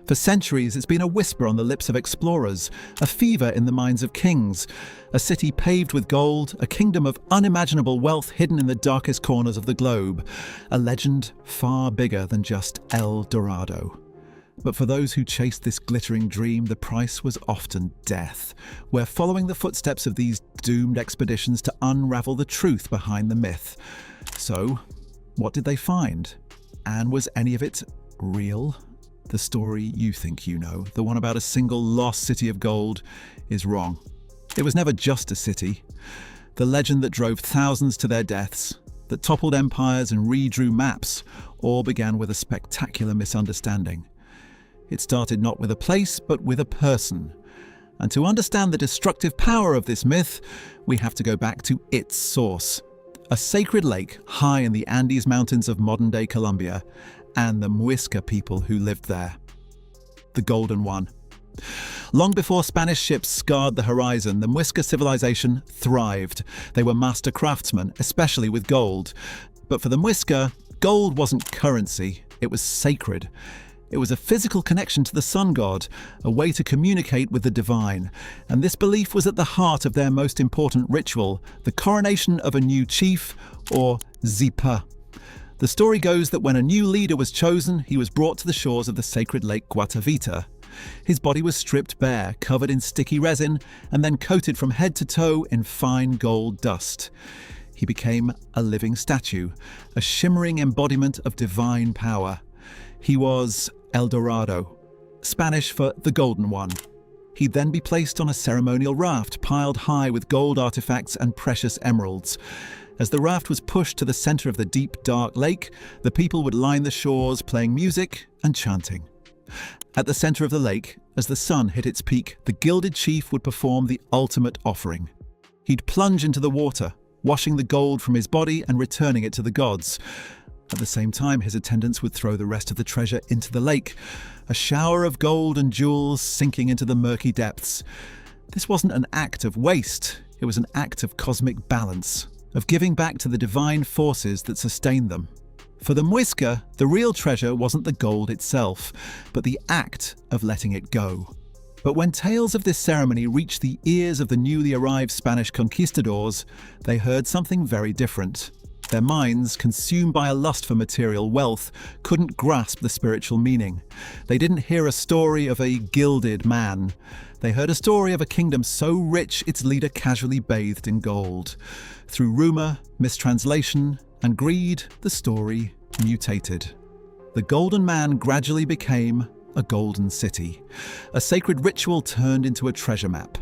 For centuries, it's been a whisper on the lips of explorers, a fever in the minds of kings, a city paved with gold, a kingdom of unimaginable wealth hidden in the darkest corners of the globe, a legend far bigger than just El Dorado. But for those who chased this glittering dream, the price was often death. We're following the footsteps of these doomed expeditions to unravel the truth behind the myth. So, what did they find? And was any of it real? The story you think you know, the one about a single lost city of gold, is wrong. It was never just a city. The legend that drove thousands to their deaths, that toppled empires and redrew maps, all began with a spectacular misunderstanding. It started not with a place, but with a person. And to understand the destructive power of this myth, we have to go back to its source. A sacred lake high in the Andes Mountains of modern-day Colombia, and the Muisca people who lived there. The Golden One. Long before Spanish ships scarred the horizon, the Muisca civilization thrived. They were master craftsmen, especially with gold. But for the Muisca, gold wasn't currency, it was sacred. It was a physical connection to the sun god, a way to communicate with the divine. And this belief was at the heart of their most important ritual, the coronation of a new chief, or zipa. The story goes that when a new leader was chosen, he was brought to the shores of the sacred lake Guatavita. His body was stripped bare, covered in sticky resin, and then coated from head to toe in fine gold dust. He became a living statue, a shimmering embodiment of divine power. He was El Dorado, Spanish for the Golden One. He'd then be placed on a ceremonial raft piled high with gold artifacts and precious emeralds. As the raft was pushed to the center of the deep, dark lake, the people would line the shores playing music and chanting. At the center of the lake, as the sun hit its peak, the gilded chief would perform the ultimate offering. He'd plunge into the water, washing the gold from his body and returning it to the gods. At the same time, his attendants would throw the rest of the treasure into the lake, a shower of gold and jewels sinking into the murky depths. This wasn't an act of waste, it was an act of cosmic balance, of giving back to the divine forces that sustained them. For the Muisca, the real treasure wasn't the gold itself, but the act of letting it go. But when tales of this ceremony reached the ears of the newly arrived Spanish conquistadors, they heard something very different. Their minds, consumed by a lust for material wealth, couldn't grasp the spiritual meaning. They didn't hear a story of a gilded man. They heard a story of a kingdom so rich its leader casually bathed in gold. Through rumor, mistranslation, and greed, the story mutated. The Golden Man gradually became a golden city. A sacred ritual turned into a treasure map.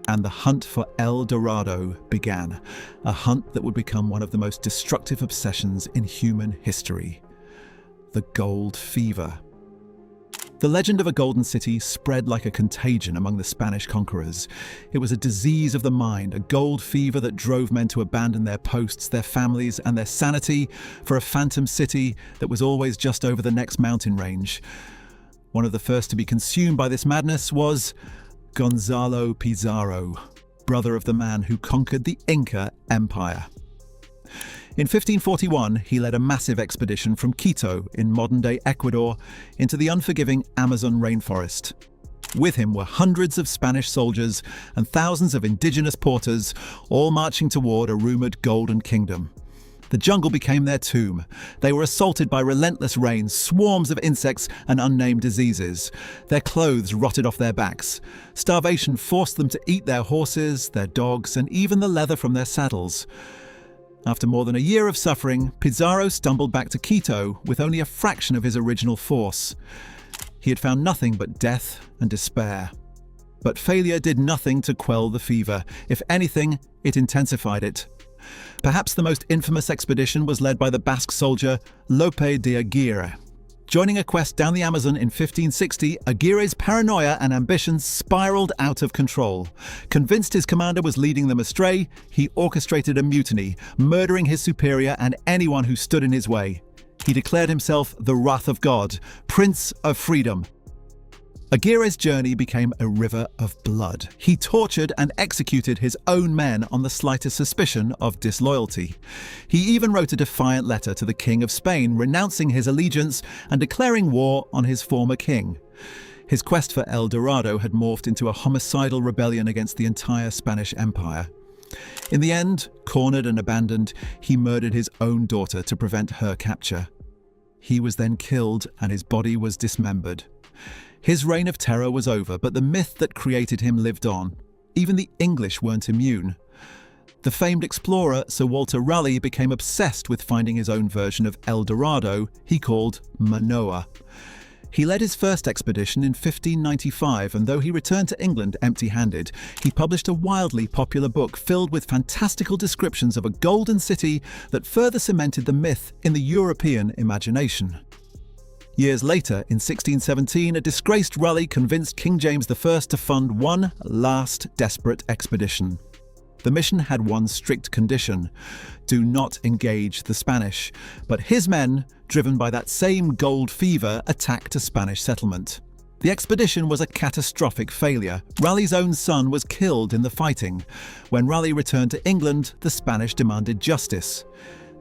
And the hunt for El Dorado began, a hunt that would become one of the most destructive obsessions in human history. The Gold Fever. The legend of a golden city spread like a contagion among the Spanish conquerors. It was a disease of the mind, a gold fever that drove men to abandon their posts, their families, and their sanity for a phantom city that was always just over the next mountain range. One of the first to be consumed by this madness was Gonzalo Pizarro, brother of the man who conquered the Inca Empire. In 1541, he led a massive expedition from Quito in modern-day Ecuador into the unforgiving Amazon rainforest. With him were hundreds of Spanish soldiers and thousands of indigenous porters, all marching toward a rumored Golden Kingdom. The jungle became their tomb. They were assaulted by relentless rain, swarms of insects, and unnamed diseases. Their clothes rotted off their backs. Starvation forced them to eat their horses, their dogs, and even the leather from their saddles. After more than a year of suffering, Pizarro stumbled back to Quito with only a fraction of his original force. He had found nothing but death and despair. But failure did nothing to quell the fever. If anything, it intensified it. Perhaps the most infamous expedition was led by the Basque soldier Lope de Aguirre. Joining a quest down the Amazon in 1560, Aguirre's paranoia and ambitions spiraled out of control. Convinced his commander was leading them astray, he orchestrated a mutiny, murdering his superior and anyone who stood in his way. He declared himself the Wrath of God, Prince of Freedom. Aguirre's journey became a river of blood. He tortured and executed his own men on the slightest suspicion of disloyalty. He even wrote a defiant letter to the King of Spain, renouncing his allegiance and declaring war on his former king. His quest for El Dorado had morphed into a homicidal rebellion against the entire Spanish Empire. In the end, cornered and abandoned, he murdered his own daughter to prevent her capture. He was then killed and his body was dismembered. His reign of terror was over, but the myth that created him lived on. Even the English weren't immune. The famed explorer Sir Walter Raleigh became obsessed with finding his own version of El Dorado he called Manoa. He led his first expedition in 1595, and though he returned to England empty-handed, he published a wildly popular book filled with fantastical descriptions of a golden city that further cemented the myth in the European imagination. Years later, in 1617, a disgraced Raleigh convinced King James I to fund one last desperate expedition. The mission had one strict condition: do not engage the Spanish. But his men, driven by that same gold fever, attacked a Spanish settlement. The expedition was a catastrophic failure. Raleigh's own son was killed in the fighting. When Raleigh returned to England, the Spanish demanded justice.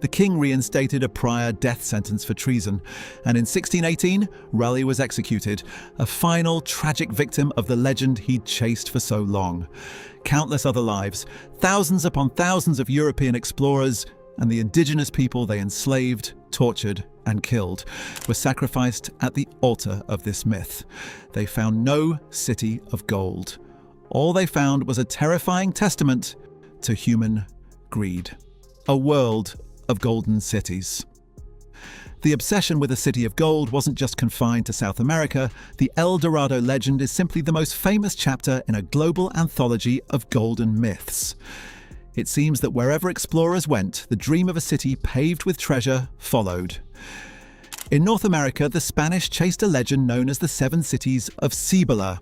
The king reinstated a prior death sentence for treason, and in 1618, Raleigh was executed, a final tragic victim of the legend he'd chased for so long. Countless other lives, thousands upon thousands of European explorers, and the indigenous people they enslaved, tortured, and killed, were sacrificed at the altar of this myth. They found no city of gold. All they found was a terrifying testament to human greed. A world of golden cities. The obsession with a city of gold wasn't just confined to South America. The El Dorado legend is simply the most famous chapter in a global anthology of golden myths. It seems that wherever explorers went, the dream of a city paved with treasure followed. In North America, the Spanish chased a legend known as the Seven Cities of Cibola.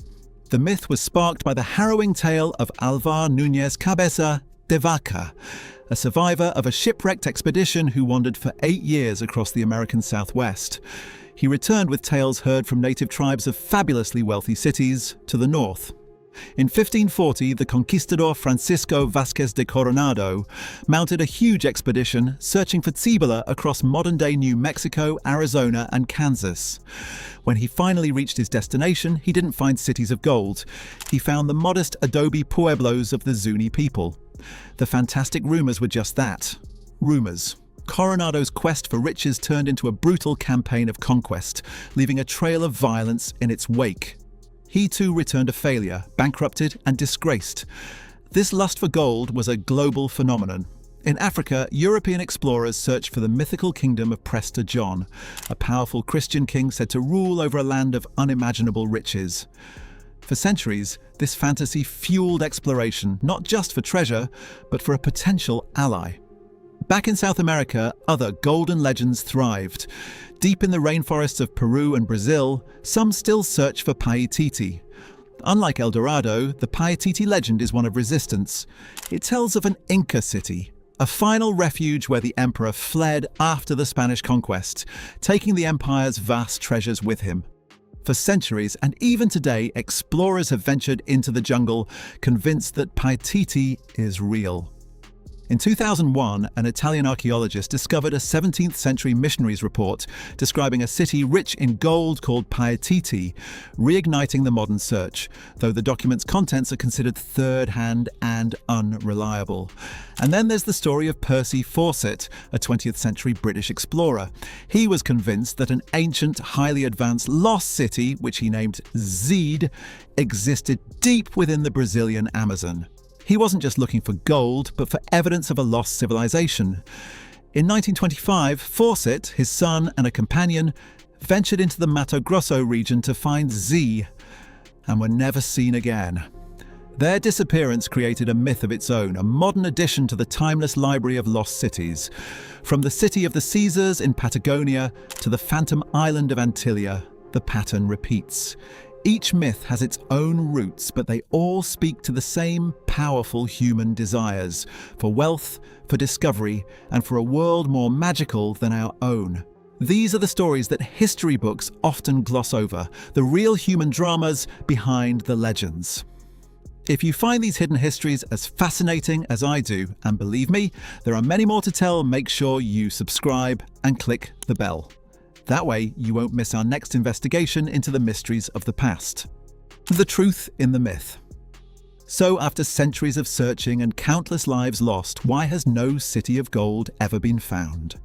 The myth was sparked by the harrowing tale of Alvar Núñez Cabeza de Vaca, a survivor of a shipwrecked expedition who wandered for 8 years across the American Southwest. He returned with tales heard from native tribes of fabulously wealthy cities to the north. In 1540, the conquistador Francisco Vázquez de Coronado mounted a huge expedition searching for Cibola across modern-day New Mexico, Arizona, and Kansas. When he finally reached his destination, he didn't find cities of gold. He found the modest adobe pueblos of the Zuni people. The fantastic rumors were just that, rumors. Coronado's quest for riches turned into a brutal campaign of conquest, leaving a trail of violence in its wake. He too returned a failure, bankrupted and disgraced. This lust for gold was a global phenomenon. In Africa, European explorers searched for the mythical kingdom of Prester John, a powerful Christian king said to rule over a land of unimaginable riches. For centuries, this fantasy fueled exploration, not just for treasure, but for a potential ally. Back in South America, other golden legends thrived. Deep in the rainforests of Peru and Brazil, some still search for Paititi. Unlike El Dorado, the Paititi legend is one of resistance. It tells of an Inca city, a final refuge where the emperor fled after the Spanish conquest, taking the empire's vast treasures with him. For centuries, and even today, explorers have ventured into the jungle, convinced that Paititi is real. In 2001, an Italian archaeologist discovered a 17th century missionaries report describing a city rich in gold called Paititi, reigniting the modern search, though the document's contents are considered third-hand and unreliable. And then there's the story of Percy Fawcett, a 20th century British explorer. He was convinced that an ancient, highly advanced lost city, which he named Zede, existed deep within the Brazilian Amazon. He wasn't just looking for gold, but for evidence of a lost civilization. In 1925, Fawcett, his son and a companion, ventured into the Mato Grosso region to find Z, and were never seen again. Their disappearance created a myth of its own, a modern addition to the timeless library of lost cities. From the city of the Caesars in Patagonia to the phantom island of Antillia, the pattern repeats. Each myth has its own roots, but they all speak to the same powerful human desires for wealth, for discovery, and for a world more magical than our own. These are the stories that history books often gloss over, the real human dramas behind the legends. If you find these hidden histories as fascinating as I do, and believe me, there are many more to tell, make sure you subscribe and click the bell. That way, you won't miss our next investigation into the mysteries of the past. The truth in the myth. So, after centuries of searching and countless lives lost, why has no city of gold ever been found?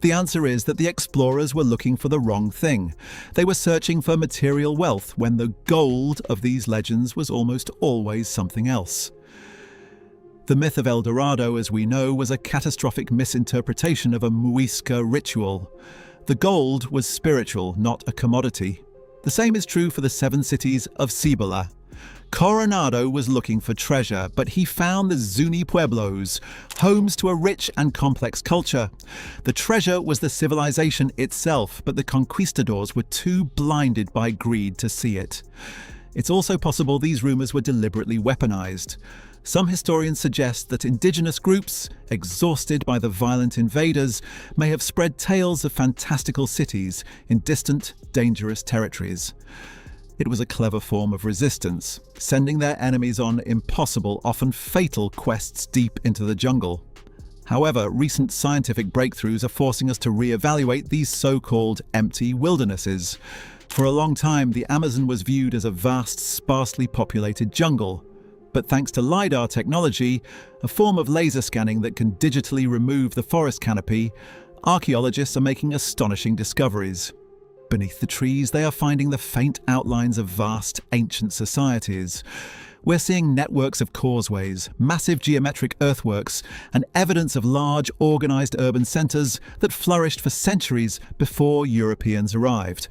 The answer is that the explorers were looking for the wrong thing. They were searching for material wealth when the gold of these legends was almost always something else. The myth of El Dorado, as we know, was a catastrophic misinterpretation of a Muisca ritual. The gold was spiritual, not a commodity. The same is true for the 7 cities of Cibola. Coronado was looking for treasure, but he found the Zuni pueblos, homes to a rich and complex culture. The treasure was the civilization itself, but the conquistadors were too blinded by greed to see it. It's also possible these rumors were deliberately weaponized. Some historians suggest that indigenous groups, exhausted by the violent invaders, may have spread tales of fantastical cities in distant, dangerous territories. It was a clever form of resistance, sending their enemies on impossible, often fatal quests deep into the jungle. However, recent scientific breakthroughs are forcing us to re-evaluate these so-called empty wildernesses. For a long time, the Amazon was viewed as a vast, sparsely populated jungle. But thanks to LiDAR technology, a form of laser scanning that can digitally remove the forest canopy, archaeologists are making astonishing discoveries. Beneath the trees, they are finding the faint outlines of vast, ancient societies. We're seeing networks of causeways, massive geometric earthworks, and evidence of large, organized urban centers that flourished for centuries before Europeans arrived.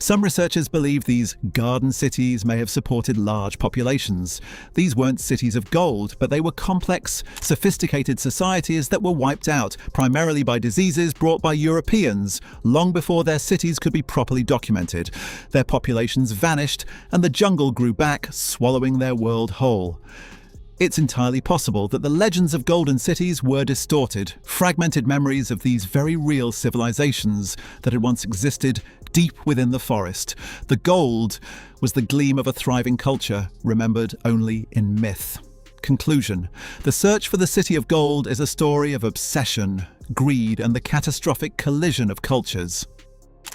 Some researchers believe these garden cities may have supported large populations. These weren't cities of gold, but they were complex, sophisticated societies that were wiped out, primarily by diseases brought by Europeans, long before their cities could be properly documented. Their populations vanished, and the jungle grew back, swallowing their world whole. It's entirely possible that the legends of golden cities were distorted, fragmented memories of these very real civilizations that had once existed deep within the forest. The gold was the gleam of a thriving culture, remembered only in myth. Conclusion: the search for the city of gold is a story of obsession, greed, and the catastrophic collision of cultures.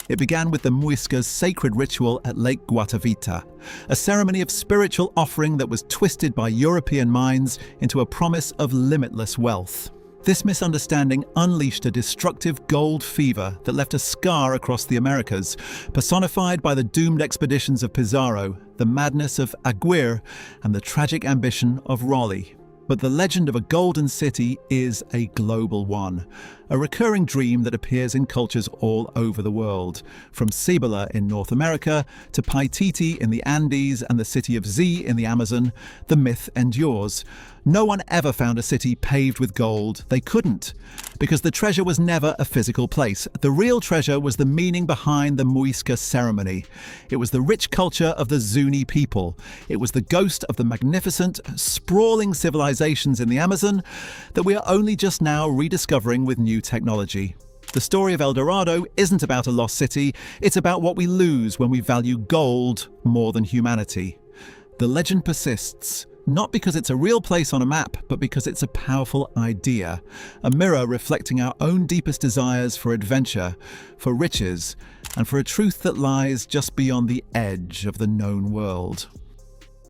It began with the Muisca's sacred ritual at Lake Guatavita, a ceremony of spiritual offering that was twisted by European minds into a promise of limitless wealth. This misunderstanding unleashed a destructive gold fever that left a scar across the Americas, personified by the doomed expeditions of Pizarro, the madness of Aguirre, and the tragic ambition of Raleigh. But the legend of a golden city is a global one, a recurring dream that appears in cultures all over the world. From Cibola in North America to Paititi in the Andes and the city of Z in the Amazon, the myth endures. No one ever found a city paved with gold. They couldn't, because the treasure was never a physical place. The real treasure was the meaning behind the Muisca ceremony. It was the rich culture of the Zuni people. It was the ghost of the magnificent, sprawling civilizations in the Amazon that we are only just now rediscovering with new technology. The story of El Dorado isn't about a lost city, it's about what we lose when we value gold more than humanity. The legend persists, not because it's a real place on a map, but because it's a powerful idea, a mirror reflecting our own deepest desires for adventure, for riches, and for a truth that lies just beyond the edge of the known world.